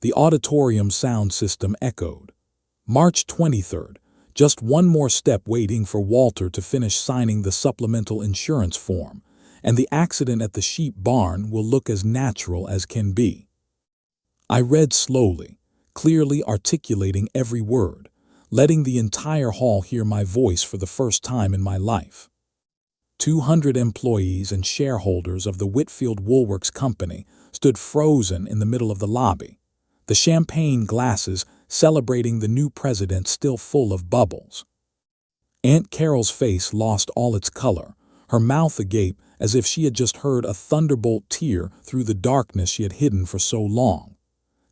The auditorium sound system echoed. March 23rd. Just one more step waiting for Walter to finish signing the supplemental insurance form, and the accident at the sheep barn will look as natural as can be. I read slowly, clearly articulating every word, letting the entire hall hear my voice for the first time in my life. 200 employees and shareholders of the Whitfield Woolworks Company stood frozen in the middle of the lobby, the champagne glasses celebrating the new president still full of bubbles. Aunt Carol's face lost all its color, her mouth agape as if she had just heard a thunderbolt tear through the darkness she had hidden for so long.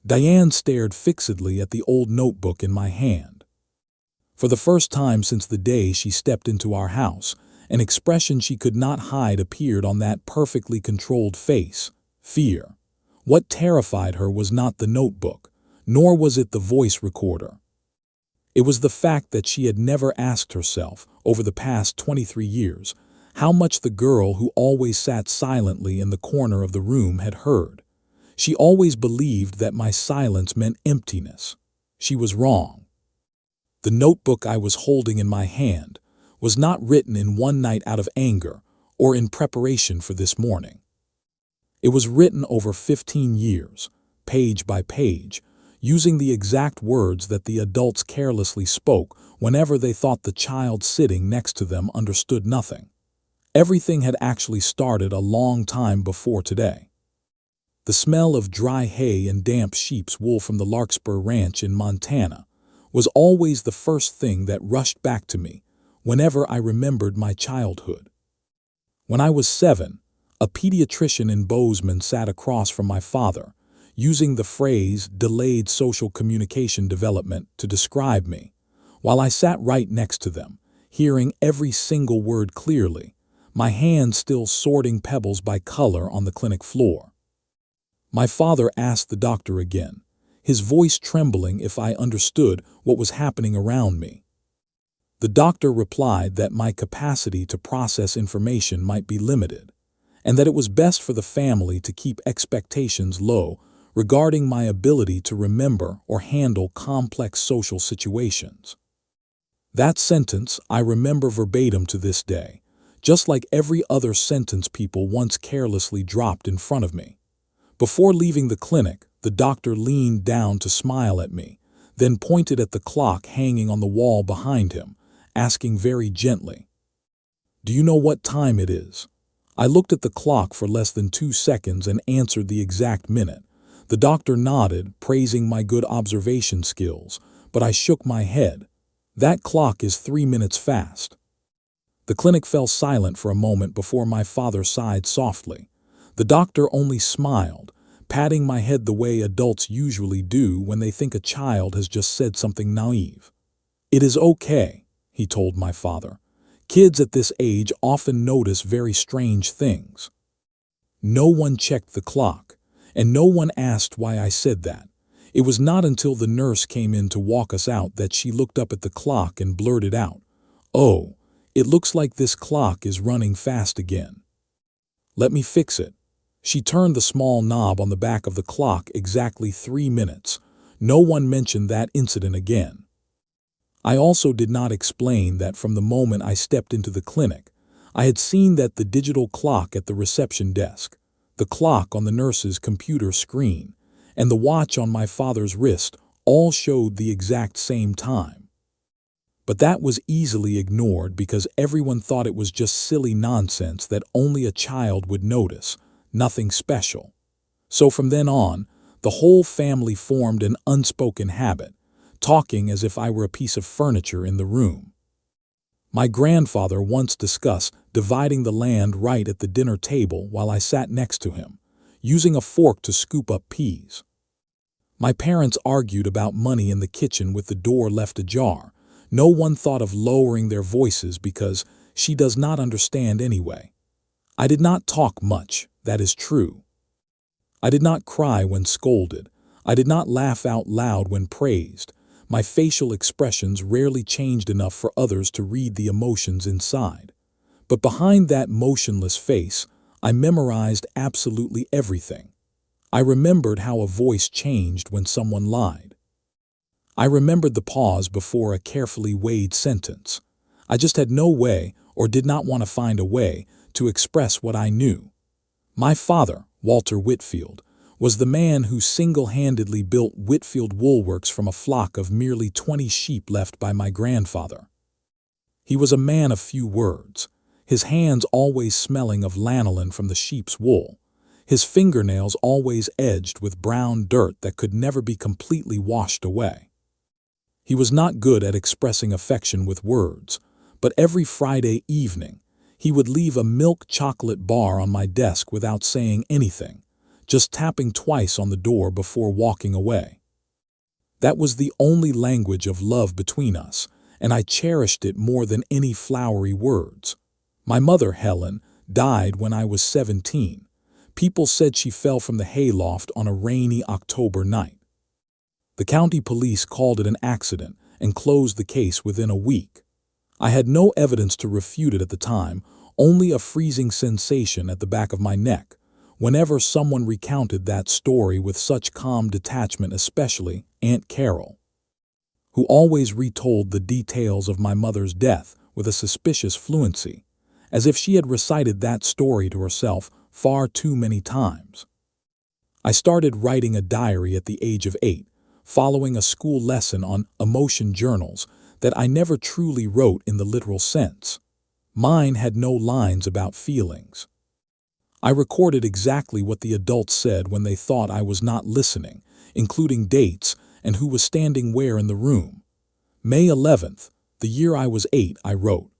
Diane stared fixedly at the old notebook in my hand. For the first time since the day she stepped into our house, an expression she could not hide appeared on that perfectly controlled face: fear. What terrified her was not the notebook, nor was it the voice recorder. It was the fact that she had never asked herself, over the past 23 years, how much the girl who always sat silently in the corner of the room had heard. She always believed that my silence meant emptiness. She was wrong. The notebook I was holding in my hand was not written in one night out of anger or in preparation for this morning. It was written over 15 years, page by page, using the exact words that the adults carelessly spoke whenever they thought the child sitting next to them understood nothing. Everything had actually started a long time before today. The smell of dry hay and damp sheep's wool from the Larkspur Ranch in Montana was always the first thing that rushed back to me whenever I remembered my childhood. When I was 7, a pediatrician in Bozeman sat across from my father, using the phrase delayed social communication development to describe me, while I sat right next to them, hearing every single word clearly, my hands still sorting pebbles by color on the clinic floor. My father asked the doctor again, his voice trembling if I understood what was happening around me. The doctor replied that my capacity to process information might be limited, and that it was best for the family to keep expectations low regarding my ability to remember or handle complex social situations. That sentence I remember verbatim to this day, just like every other sentence people once carelessly dropped in front of me. Before leaving the clinic, the doctor leaned down to smile at me, then pointed at the clock hanging on the wall behind him, asking very gently, "Do you know what time it is?" I looked at the clock for less than 2 seconds and answered the exact minute. The doctor nodded, praising my good observation skills, but I shook my head. "That clock is 3 minutes fast." The clinic fell silent for a moment before my father sighed softly. The doctor only smiled, patting my head the way adults usually do when they think a child has just said something naive. "It is okay," he told my father. "Kids at this age often notice very strange things." No one checked the clock, and no one asked why I said that. It was not until the nurse came in to walk us out that she looked up at the clock and blurted out, "Oh, it looks like this clock is running fast again. Let me fix it." She turned the small knob on the back of the clock exactly 3 minutes. No one mentioned that incident again. I also did not explain that from the moment I stepped into the clinic, I had seen that the digital clock at the reception desk, the clock on the nurse's computer screen, and the watch on my father's wrist all showed the exact same time. But that was easily ignored because everyone thought it was just silly nonsense that only a child would notice, nothing special. So from then on, the whole family formed an unspoken habit, talking as if I were a piece of furniture in the room. My grandfather once discussed dividing the land right at the dinner table while I sat next to him, using a fork to scoop up peas. My parents argued about money in the kitchen with the door left ajar. No one thought of lowering their voices because she does not understand anyway. I did not talk much, that is true. I did not cry when scolded. I did not laugh out loud when praised. My facial expressions rarely changed enough for others to read the emotions inside. But behind that motionless face, I memorized absolutely everything. I remembered how a voice changed when someone lied. I remembered the pause before a carefully weighed sentence. I just had no way, or did not want to find a way, to express what I knew. My father, Walter Whitfield, was the man who single-handedly built Whitfield Woolworks from a flock of merely 20 sheep left by my grandfather. He was a man of few words, his hands always smelling of lanolin from the sheep's wool, his fingernails always edged with brown dirt that could never be completely washed away. He was not good at expressing affection with words, but every Friday evening, he would leave a milk chocolate bar on my desk without saying anything, just tapping twice on the door before walking away. That was the only language of love between us, and I cherished it more than any flowery words. My mother, Helen, died when I was 17. People said she fell from the hayloft on a rainy October night. The county police called it an accident and closed the case within a week. I had no evidence to refute it at the time, only a freezing sensation at the back of my neck, whenever someone recounted that story with such calm detachment, especially Aunt Carol, who always retold the details of my mother's death with a suspicious fluency, as if she had recited that story to herself far too many times. I started writing a diary at the age of 8, following a school lesson on emotion journals that I never truly wrote in the literal sense. Mine had no lines about feelings. I recorded exactly what the adults said when they thought I was not listening, including dates and who was standing where in the room. May 11th, the year I was 8, I wrote,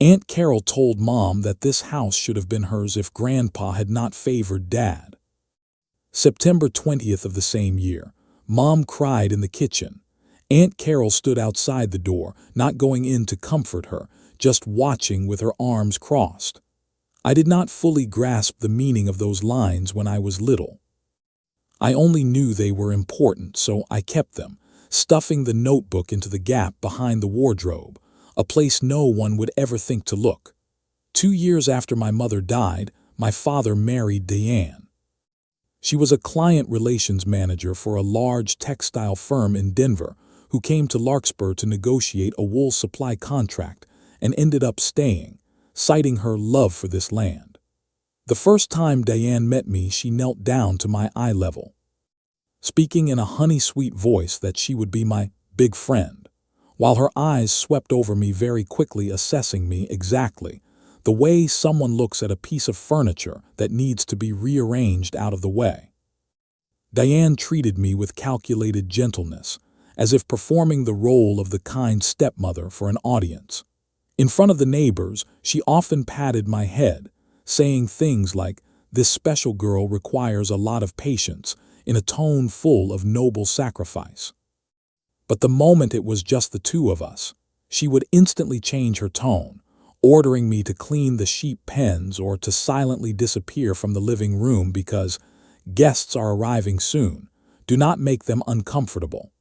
"Aunt Carol told Mom that this house should have been hers if Grandpa had not favored Dad." September 20th of the same year, Mom cried in the kitchen. Aunt Carol stood outside the door, not going in to comfort her, just watching with her arms crossed. I did not fully grasp the meaning of those lines when I was little. I only knew they were important, so I kept them, stuffing the notebook into the gap behind the wardrobe, a place no one would ever think to look. 2 years after my mother died, my father married Diane. She was a client relations manager for a large textile firm in Denver who came to Larkspur to negotiate a wool supply contract and ended up staying, citing her love for this land. The first time Diane met me, she knelt down to my eye level, speaking in a honey-sweet voice that she would be my big friend, while her eyes swept over me very quickly, assessing me exactly the way someone looks at a piece of furniture that needs to be rearranged out of the way. Diane treated me with calculated gentleness, as if performing the role of the kind stepmother for an audience. In front of the neighbors, she often patted my head, saying things like, "This special girl requires a lot of patience," in a tone full of noble sacrifice. But the moment it was just the two of us, she would instantly change her tone, ordering me to clean the sheep pens or to silently disappear from the living room because guests are arriving soon. Do not make them uncomfortable.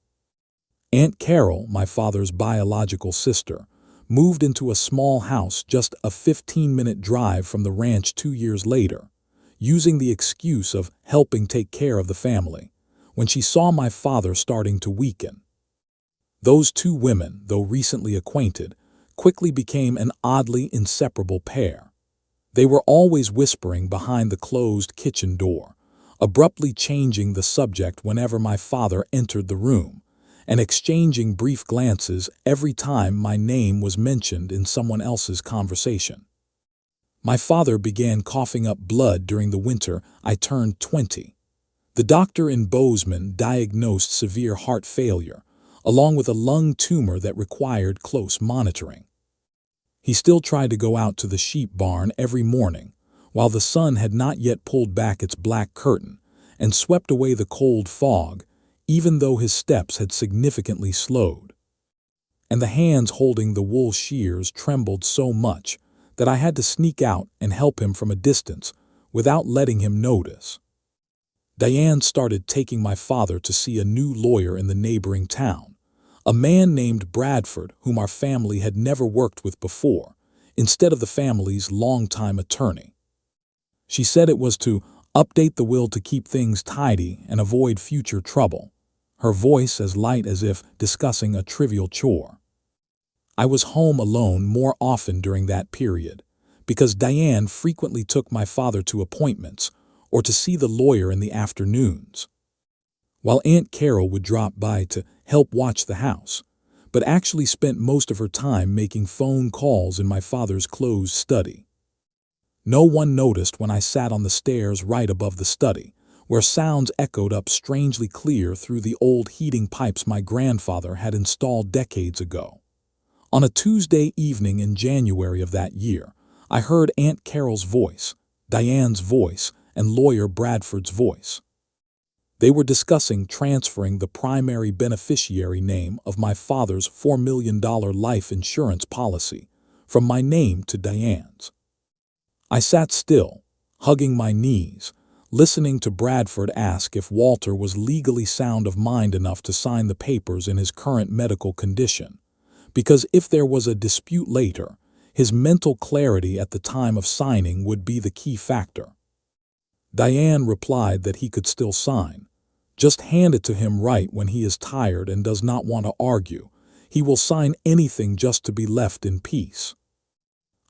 Aunt Carol, my father's biological sister, moved into a small house just a 15-minute drive from the ranch 2 years later, using the excuse of helping take care of the family, when she saw my father starting to weaken. Those two women, though recently acquainted, quickly became an oddly inseparable pair. They were always whispering behind the closed kitchen door, abruptly changing the subject whenever my father entered the room, and exchanging brief glances every time my name was mentioned in someone else's conversation. My father began coughing up blood during the winter I turned 20. The doctor in Bozeman diagnosed severe heart failure, along with a lung tumor that required close monitoring. He still tried to go out to the sheep barn every morning, while the sun had not yet pulled back its black curtain and swept away the cold fog, even though his steps had significantly slowed. And the hands holding the wool shears trembled so much that I had to sneak out and help him from a distance without letting him notice. Diane started taking my father to see a new lawyer in the neighboring town, a man named Bradford whom our family had never worked with before, instead of the family's longtime attorney. She said it was to Update the will to keep things tidy and avoid future trouble. Her voice as light as if discussing a trivial chore. I was home alone more often during that period, because Diane frequently took my father to appointments or to see the lawyer in the afternoons, while Aunt Carol would drop by to help watch the house, but actually spent most of her time making phone calls in my father's closed study. No one noticed when I sat on the stairs right above the study, where sounds echoed up strangely clear through the old heating pipes my grandfather had installed decades ago. On a Tuesday evening in January of that year, I heard Aunt Carol's voice, Diane's voice, and lawyer Bradford's voice. They were discussing transferring the primary beneficiary name of my father's $4 million life insurance policy from my name to Diane's. I sat still, hugging my knees, listening to Bradford ask if Walter was legally sound of mind enough to sign the papers in his current medical condition, because if there was a dispute later, his mental clarity at the time of signing would be the key factor. Diane replied that he could still sign. Just hand it to him right when he is tired and does not want to argue. He will sign anything just to be left in peace.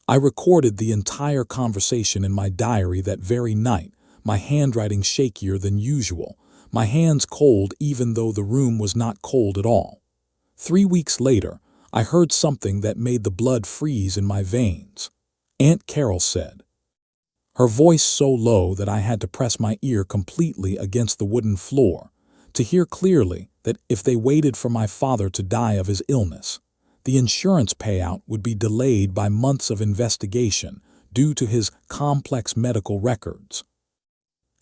I recorded the entire conversation in my diary that very night, my handwriting shakier than usual, my hands cold even though the room was not cold at all. 3 weeks later, I heard something that made the blood freeze in my veins. Aunt Carol said, her voice so low that I had to press my ear completely against the wooden floor to hear clearly that if they waited for my father to die of his illness, the insurance payout would be delayed by months of investigation due to his complex medical records.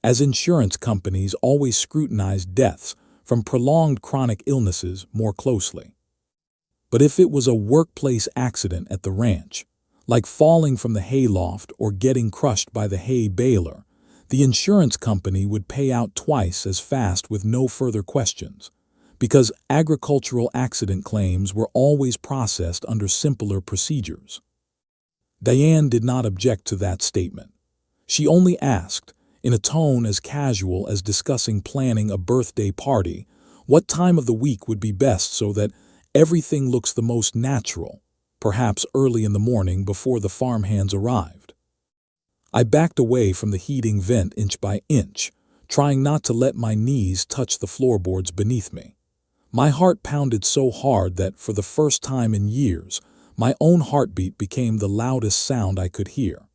As insurance companies always scrutinize deaths from prolonged chronic illnesses more closely. But if it was a workplace accident at the ranch, like falling from the hayloft or getting crushed by the hay baler, the insurance company would pay out twice as fast with no further questions, because agricultural accident claims were always processed under simpler procedures. Diane did not object to that statement. She only asked, in a tone as casual as discussing planning a birthday party, what time of the week would be best so that everything looks the most natural, perhaps early in the morning before the farmhands arrived. I backed away from the heating vent inch by inch, trying not to let my knees touch the floorboards beneath me. My heart pounded so hard that, for the first time in years, my own heartbeat became the loudest sound I could hear.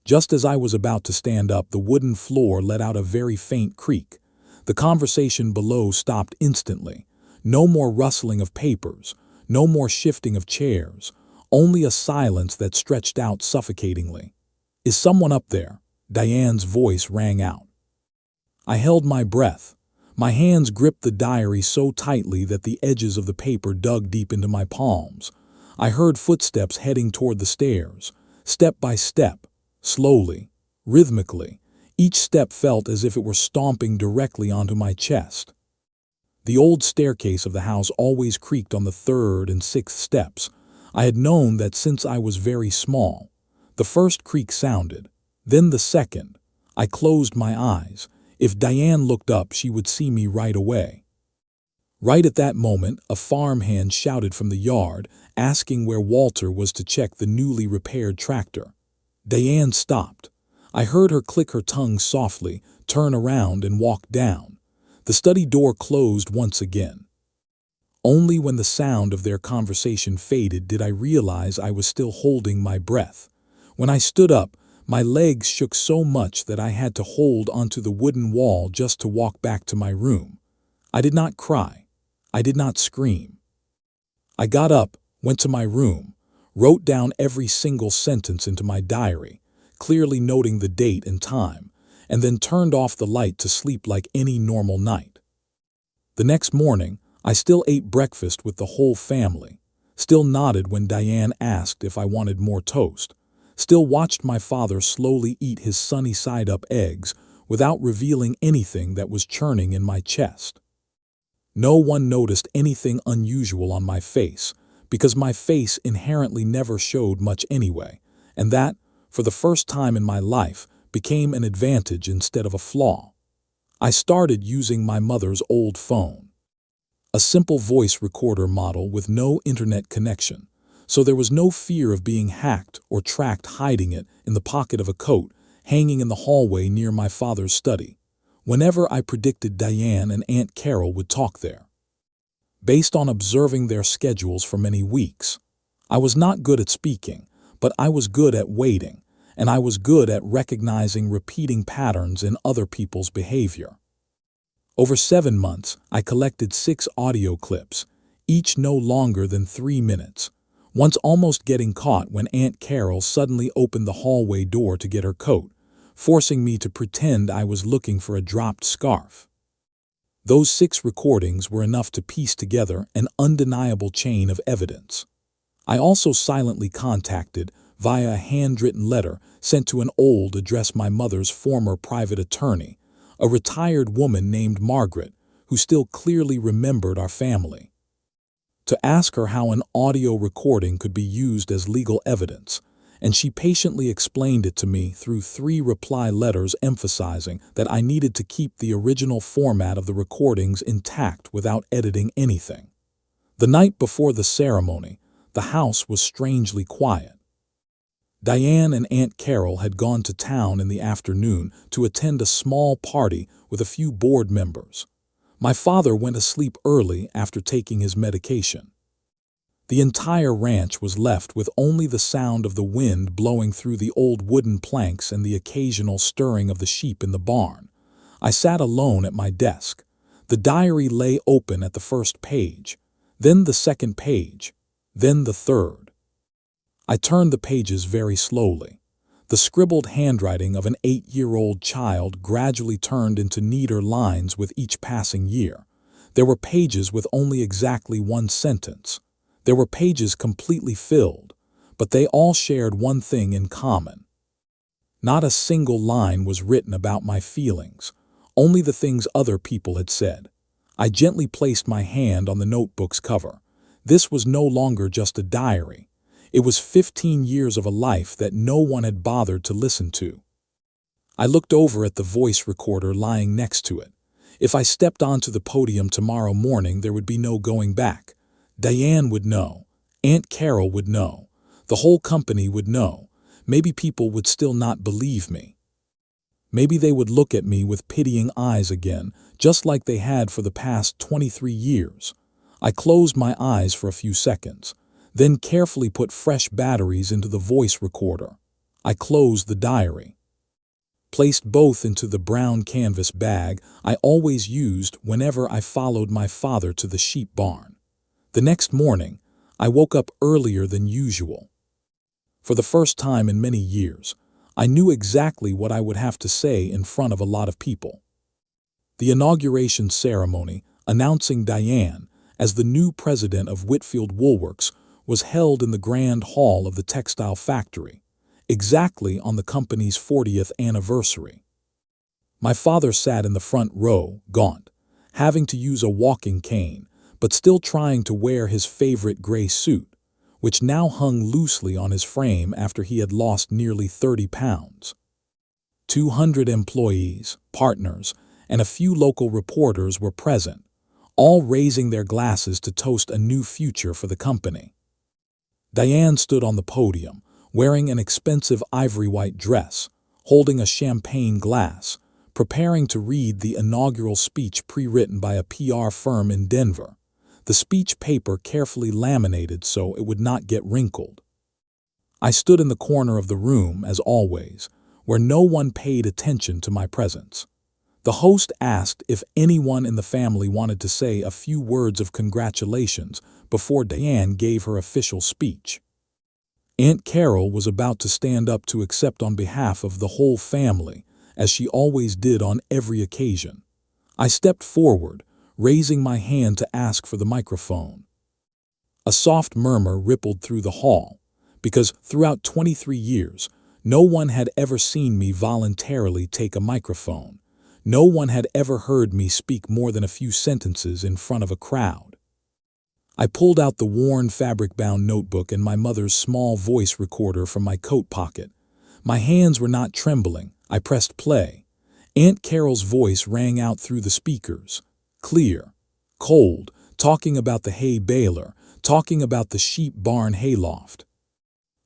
Just as I was about to stand up, the wooden floor let out a very faint creak. The conversation below stopped instantly. No more rustling of papers, no more shifting of chairs, only a silence that stretched out suffocatingly. "Is someone up there?" Diane's voice rang out. I held my breath. My hands gripped the diary so tightly that the edges of the paper dug deep into my palms. I heard footsteps heading toward the stairs, step by step, slowly, rhythmically. Each step felt as if it were stomping directly onto my chest. The old staircase of the house always creaked on the 3rd and 6th steps. I had known that since I was very small. The first creak sounded, then the second. I closed my eyes. If Diane looked up, she would see me right away. Right at that moment, a farmhand shouted from the yard, asking where Walter was to check the newly repaired tractor. Diane stopped. I heard her click her tongue softly, turn around, and walk down. The study door closed once again. Only when the sound of their conversation faded did I realize I was still holding my breath. When I stood up, my legs shook so much that I had to hold onto the wooden wall just to walk back to my room. I did not cry. I did not scream. I got up, went to my room, wrote down every single sentence into my diary, clearly noting the date and time, and then turned off the light to sleep like any normal night. The next morning, I still ate breakfast with the whole family, still nodded when Diane asked if I wanted more toast, still watched my father slowly eat his sunny-side-up eggs without revealing anything that was churning in my chest. No one noticed anything unusual on my face, because my face inherently never showed much anyway, and that, for the first time in my life, became an advantage instead of a flaw. I started using my mother's old phone, a simple voice recorder model with no internet connection, so there was no fear of being hacked or tracked hiding it in the pocket of a coat hanging in the hallway near my father's study, whenever I predicted Diane and Aunt Carol would talk there. Based on observing their schedules for many weeks, I was not good at speaking, but I was good at waiting, and I was good at recognizing repeating patterns in other people's behavior. Over 7 months, I collected 6 audio clips, each no longer than 3 minutes, once almost getting caught when Aunt Carol suddenly opened the hallway door to get her coat, forcing me to pretend I was looking for a dropped scarf. Those 6 recordings were enough to piece together an undeniable chain of evidence. I also silently contacted, via a handwritten letter sent to an old address, my mother's former private attorney, a retired woman named Margaret, who still clearly remembered our family, to ask her how an audio recording could be used as legal evidence, and she patiently explained it to me through 3 reply letters emphasizing that I needed to keep the original format of the recordings intact without editing anything. The night before the ceremony, the house was strangely quiet. Diane and Aunt Carol had gone to town in the afternoon to attend a small party with a few board members. My father went asleep early after taking his medication. The entire ranch was left with only the sound of the wind blowing through the old wooden planks and the occasional stirring of the sheep in the barn. I sat alone at my desk. The diary lay open at the first page, then the second page, then the third. I turned the pages very slowly. The scribbled handwriting of an 8-year-old child gradually turned into neater lines with each passing year. There were pages with only exactly 1 sentence. There were pages completely filled, but they all shared one thing in common. Not a single line was written about my feelings, only the things other people had said. I gently placed my hand on the notebook's cover. This was no longer just a diary. It was 15 years of a life that no one had bothered to listen to. I looked over at the voice recorder lying next to it. If I stepped onto the podium tomorrow morning, there would be no going back. Diane would know. Aunt Carol would know. The whole company would know. Maybe people would still not believe me. Maybe they would look at me with pitying eyes again, just like they had for the past 23 years. I closed my eyes for a few seconds, then carefully put fresh batteries into the voice recorder. I closed the diary, placed both into the brown canvas bag I always used whenever I followed my father to the sheep barn. The next morning, I woke up earlier than usual. For the first time in many years, I knew exactly what I would have to say in front of a lot of people. The inauguration ceremony, announcing Diane as the new president of Whitfield Woolworks, was held in the grand hall of the textile factory, exactly on the company's 40th anniversary. My father sat in the front row, gaunt, having to use a walking cane, but still trying to wear his favorite gray suit, which now hung loosely on his frame after he had lost nearly 30 pounds. 200 employees, partners, and a few local reporters were present, all raising their glasses to toast a new future for the company. Diane stood on the podium, wearing an expensive ivory-white dress, holding a champagne glass, preparing to read the inaugural speech pre-written by a PR firm in Denver, the speech paper carefully laminated so it would not get wrinkled. I stood in the corner of the room, as always, where no one paid attention to my presence. The host asked if anyone in the family wanted to say a few words of congratulations before Diane gave her official speech. Aunt Carol was about to stand up to accept on behalf of the whole family, as she always did on every occasion. I stepped forward, raising my hand to ask for the microphone. A soft murmur rippled through the hall, because throughout 23 years, no one had ever seen me voluntarily take a microphone. No one had ever heard me speak more than a few sentences in front of a crowd. I pulled out the worn fabric-bound notebook and my mother's small voice recorder from my coat pocket. My hands were not trembling. I pressed play. Aunt Carol's voice rang out through the speakers. Clear, cold, talking about the hay baler, talking about the sheep barn hayloft,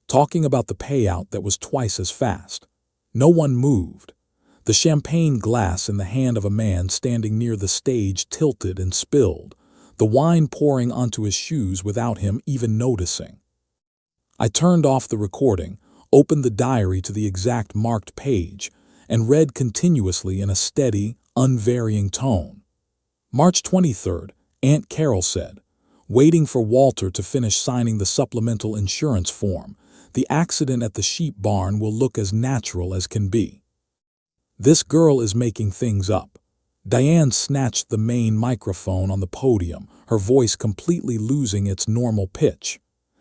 talking about the payout that was twice as fast. No one moved. The champagne glass in the hand of a man standing near the stage tilted and spilled, the wine pouring onto his shoes without him even noticing. I turned off the recording, opened the diary to the exact marked page, and read continuously in a steady, unvarying tone. March 23rd, Aunt Carol said, waiting for Walter to finish signing the supplemental insurance form. The accident at the sheep barn will look as natural as can be. This girl is making things up. Diane snatched the main microphone on the podium, her voice completely losing its normal pitch.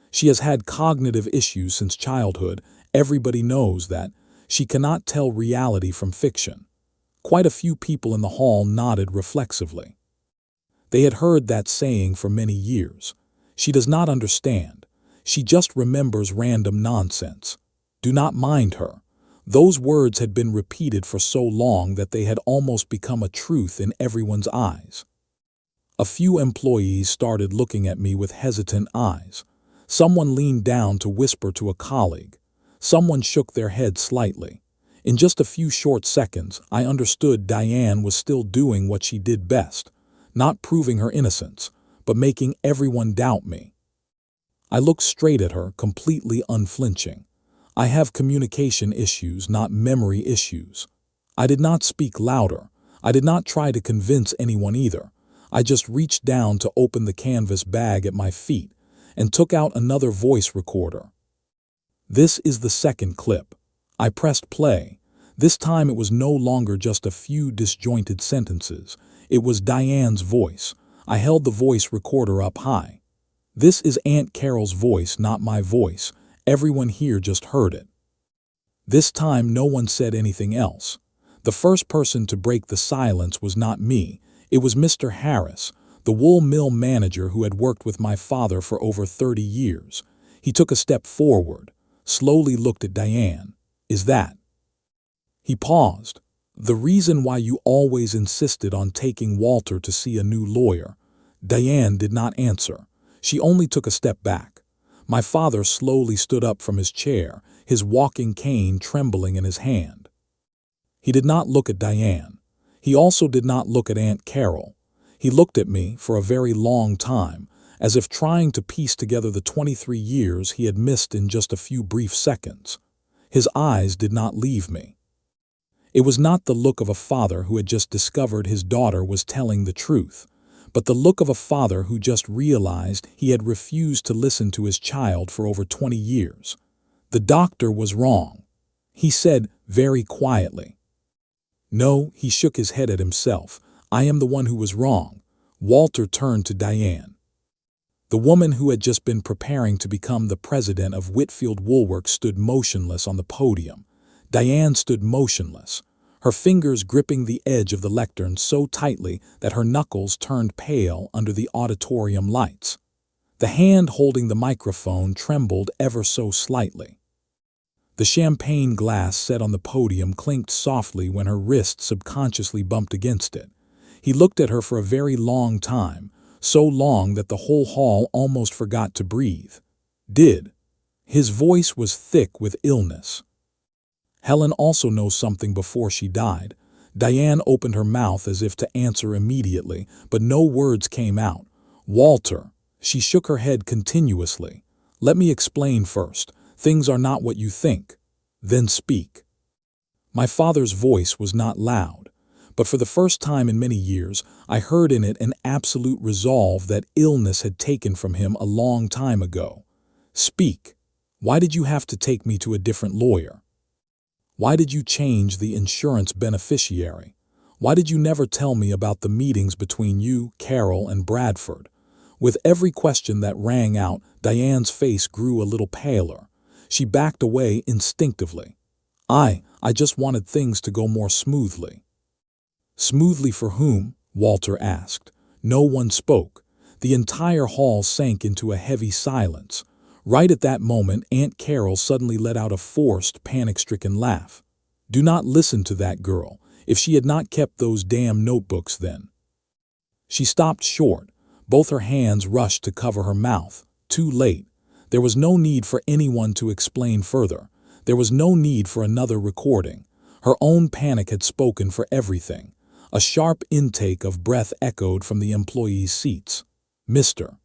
She has had cognitive issues since childhood. Everybody knows that. She cannot tell reality from fiction. Quite a few people in the hall nodded reflexively. They had heard that saying for many years. She does not understand. She just remembers random nonsense. Do not mind her. Those words had been repeated for so long that they had almost become a truth in everyone's eyes. A few employees started looking at me with hesitant eyes. Someone leaned down to whisper to a colleague. Someone shook their head slightly. In just a few short seconds, I understood Diane was still doing what she did best, not proving her innocence, but making everyone doubt me. I looked straight at her, completely unflinching. I have communication issues, not memory issues. I did not speak louder. I did not try to convince anyone either. I just reached down to open the canvas bag at my feet and took out another voice recorder. This is the second clip. I pressed play. This time it was no longer just a few disjointed sentences. It was Diane's voice. I held the voice recorder up high. This is Aunt Carol's voice, not my voice. Everyone here just heard it. This time no one said anything else. The first person to break the silence was not me. It was Mr. Harris, the wool mill manager who had worked with my father for over 30 years. He took a step forward, slowly looked at Diane. Is that? He paused. The reason why you always insisted on taking Walter to see a new lawyer. Diane did not answer. She only took a step back. My father slowly stood up from his chair, his walking cane trembling in his hand. He did not look at Diane. He also did not look at Aunt Carol. He looked at me for a very long time, as if trying to piece together the 23 years he had missed in just a few brief seconds. His eyes did not leave me. It was not the look of a father who had just discovered his daughter was telling the truth, but the look of a father who just realized he had refused to listen to his child for over 20 years. The doctor was wrong, he said very quietly. No, he shook his head at himself. I am the one who was wrong. Walter turned to Diane. The woman who had just been preparing to become the president of Whitfield Woolworks stood motionless on the podium. Diane stood motionless, her fingers gripping the edge of the lectern so tightly that her knuckles turned pale under the auditorium lights. The hand holding the microphone trembled ever so slightly. The champagne glass set on the podium clinked softly when her wrist subconsciously bumped against it. He looked at her for a very long time, so long that the whole hall almost forgot to breathe. His voice was thick with illness. Helen also knows something before she died. Diane opened her mouth as if to answer immediately, but no words came out. Walter, she shook her head continuously. Let me explain first. Things are not what you think. Then speak. My father's voice was not loud, but for the first time in many years, I heard in it an absolute resolve that illness had taken from him a long time ago. Speak. Why did you have to take me to a different lawyer? Why did you change the insurance beneficiary? Why did you never tell me about the meetings between you, Carol, and Bradford? With every question that rang out, Diane's face grew a little paler. She backed away instinctively. I just wanted things to go more smoothly. Smoothly for whom? Walter asked. No one spoke. The entire hall sank into a heavy silence. Right at that moment, Aunt Carol suddenly let out a forced, panic-stricken laugh. Do not listen to that girl. If she had not kept those damn notebooks then. She stopped short. Both her hands rushed to cover her mouth. Too late. There was no need for anyone to explain further. There was no need for another recording. Her own panic had spoken for everything. A sharp intake of breath echoed from the employees' seats. Mr.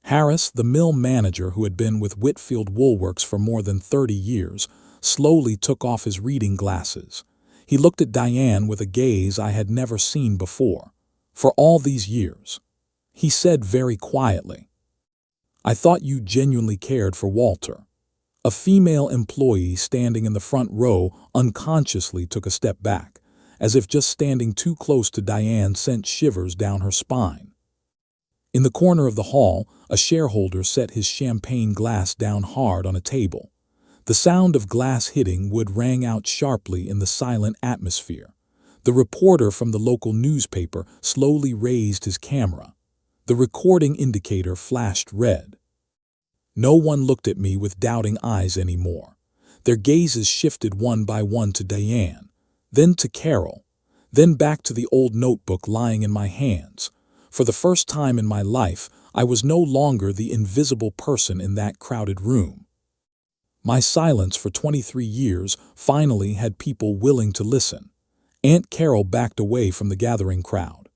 Harris, the mill manager who had been with Whitfield Woolworks for more than 30 years, slowly took off his reading glasses. He looked at Diane with a gaze I had never seen before. For all these years, he said very quietly, "I thought you genuinely cared for Walter." A female employee standing in the front row unconsciously took a step back, as if just standing too close to Diane sent shivers down her spine. In the corner of the hall, a shareholder set his champagne glass down hard on a table. The sound of glass hitting wood rang out sharply in the silent atmosphere. The reporter from the local newspaper slowly raised his camera. The recording indicator flashed red. No one looked at me with doubting eyes anymore. Their gazes shifted one by one to Diane, then to Carol, then back to the old notebook lying in my hands. For the first time in my life, I was no longer the invisible person in that crowded room. My silence for 23 years finally had people willing to listen. Aunt Carol backed away from the gathering crowd.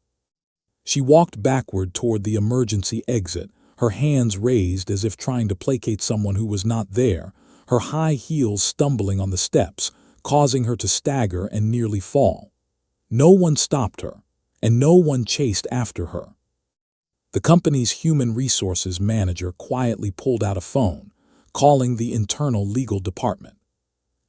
She walked backward toward the emergency exit, her hands raised as if trying to placate someone who was not there, her high heels stumbling on the steps, causing her to stagger and nearly fall. No one stopped her, and no one chased after her. The company's human resources manager quietly pulled out a phone, calling the internal legal department.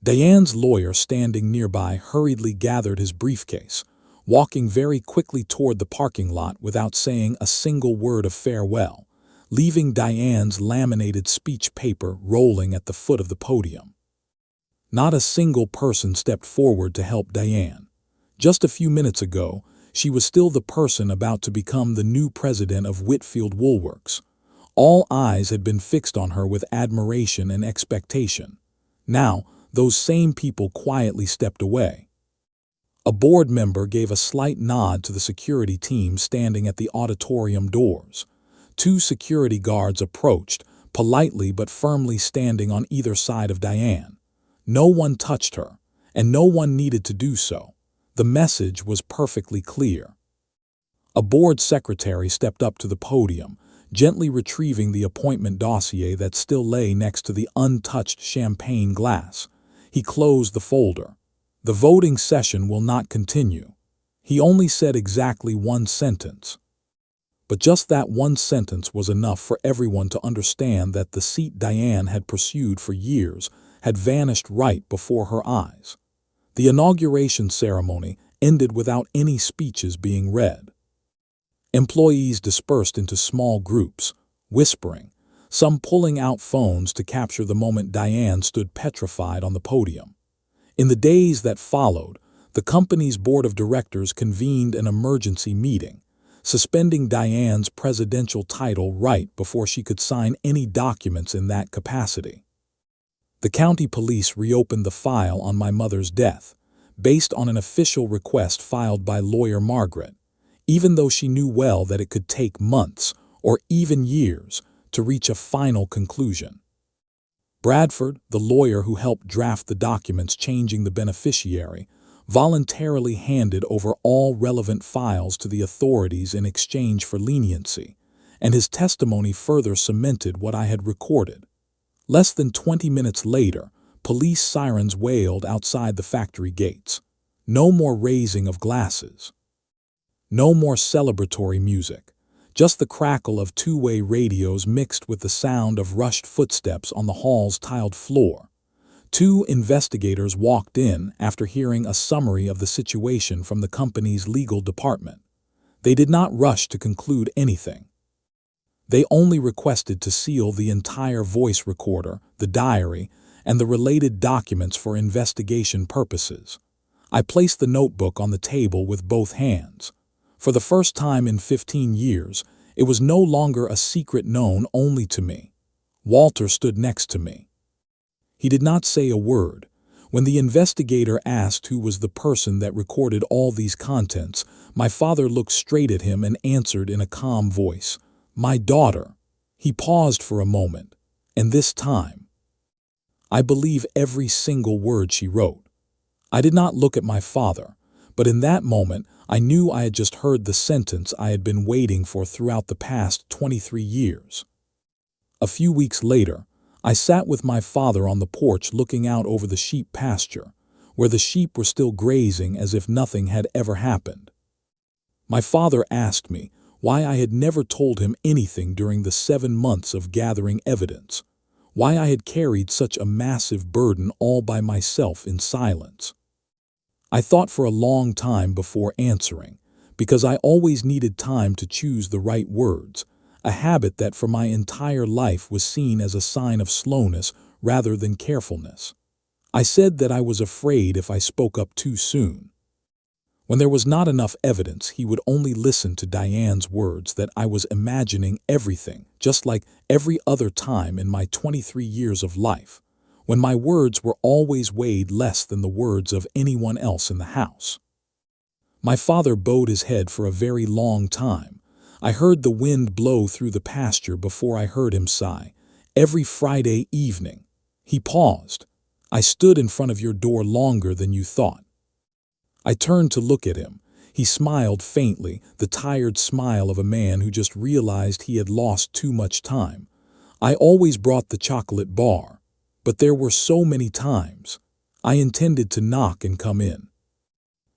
Diane's lawyer, standing nearby, hurriedly gathered his briefcase, walking very quickly toward the parking lot without saying a single word of farewell, leaving Diane's laminated speech paper rolling at the foot of the podium. Not a single person stepped forward to help Diane. Just a few minutes ago, she was still the person about to become the new president of Whitfield Woolworks. All eyes had been fixed on her with admiration and expectation. Now, those same people quietly stepped away. A board member gave a slight nod to the security team standing at the auditorium doors. 2 security guards approached, politely but firmly standing on either side of Diane. No one touched her, and no one needed to do so. The message was perfectly clear. A board secretary stepped up to the podium, gently retrieving the appointment dossier that still lay next to the untouched champagne glass. He closed the folder. "The voting session will not continue." He only said exactly one sentence. But just that one sentence was enough for everyone to understand that the seat Diane had pursued for years had vanished right before her eyes. The inauguration ceremony ended without any speeches being read. Employees dispersed into small groups, whispering, some pulling out phones to capture the moment Diane stood petrified on the podium. In the days that followed, the company's board of directors convened an emergency meeting, suspending Diane's presidential title right before she could sign any documents in that capacity. The county police reopened the file on my mother's death, based on an official request filed by lawyer Margaret, even though she knew well that it could take months or even years to reach a final conclusion. Bradford, the lawyer who helped draft the documents changing the beneficiary, voluntarily handed over all relevant files to the authorities in exchange for leniency, and his testimony further cemented what I had recorded. Less than 20 minutes later, police sirens wailed outside the factory gates. No more raising of glasses. No more celebratory music. Just the crackle of 2-way radios mixed with the sound of rushed footsteps on the hall's tiled floor. 2 investigators walked in after hearing a summary of the situation from the company's legal department. They did not rush to conclude anything. They only requested to seal the entire voice recorder, the diary, and the related documents for investigation purposes. I placed the notebook on the table with both hands. For the first time in 15 years, it was no longer a secret known only to me. Walter stood next to me. He did not say a word. When the investigator asked who was the person that recorded all these contents, my father looked straight at him and answered in a calm voice, "My daughter." He paused for a moment, and this time, I believe every single word she wrote. I did not look at my father, but in that moment, I knew I had just heard the sentence I had been waiting for throughout the past 23 years. A few weeks later, I sat with my father on the porch looking out over the sheep pasture, where the sheep were still grazing as if nothing had ever happened. My father asked me why I had never told him anything during the 7 months of gathering evidence, why I had carried such a massive burden all by myself in silence. I thought for a long time before answering, because I always needed time to choose the right words, a habit that for my entire life was seen as a sign of slowness rather than carefulness. I said that I was afraid if I spoke up too soon. When there was not enough evidence, he would only listen to Diane's words that I was imagining everything, just like every other time in my 23 years of life, when my words were always weighed less than the words of anyone else in the house. My father bowed his head for a very long time. I heard the wind blow through the pasture before I heard him sigh. "Every Friday evening." He paused. "I stood in front of your door longer than you thought." I turned to look at him. He smiled faintly, the tired smile of a man who just realized he had lost too much time. "I always brought the chocolate bar, but there were so many times. I intended to knock and come in.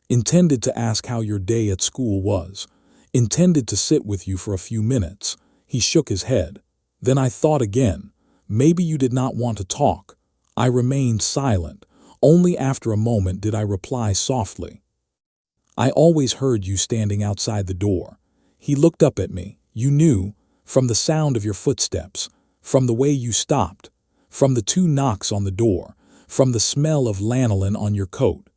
Intended to ask how your day at school was. Intended to sit with you for a few minutes." He shook his head. "Then I thought again. Maybe you did not want to talk." I remained silent. Only after a moment did I reply softly, "I always heard you standing outside the door." He looked up at me. "You knew, from the sound of your footsteps, from the way you stopped, from the 2 knocks on the door, from the smell of lanolin on your coat,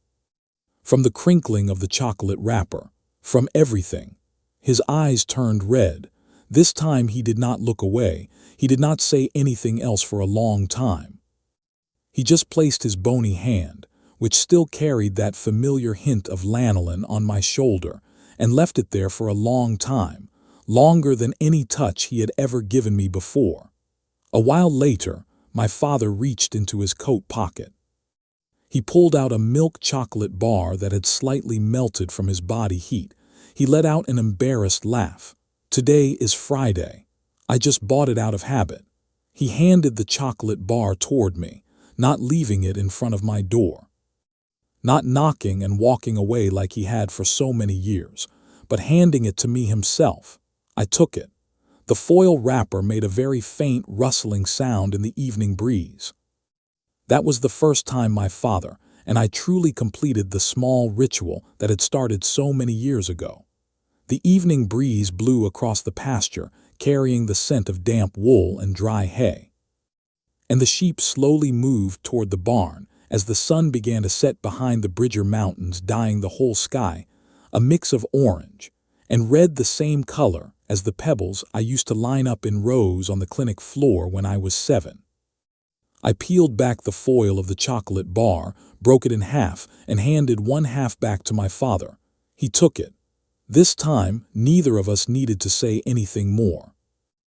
from the crinkling of the chocolate wrapper, from everything." His eyes turned red. This time he did not look away. He did not say anything else for a long time. He just placed his bony hand, which still carried that familiar hint of lanolin, on my shoulder, and left it there for a long time, longer than any touch he had ever given me before. A while later, my father reached into his coat pocket. He pulled out a milk chocolate bar that had slightly melted from his body heat. He let out an embarrassed laugh. "Today is Friday. I just bought it out of habit." He handed the chocolate bar toward me, not leaving it in front of my door. Not knocking and walking away like he had for so many years, but handing it to me himself. I took it. The foil wrapper made a very faint rustling sound in the evening breeze. That was the first time my father and I truly completed the small ritual that had started so many years ago. The evening breeze blew across the pasture, carrying the scent of damp wool and dry hay. And the sheep slowly moved toward the barn as the sun began to set behind the Bridger Mountains, dyeing the whole sky, a mix of orange and red, the same color as the pebbles I used to line up in rows on the clinic floor when I was 7. I peeled back the foil of the chocolate bar, broke it in half, and handed one half back to my father. He took it. This time, neither of us needed to say anything more.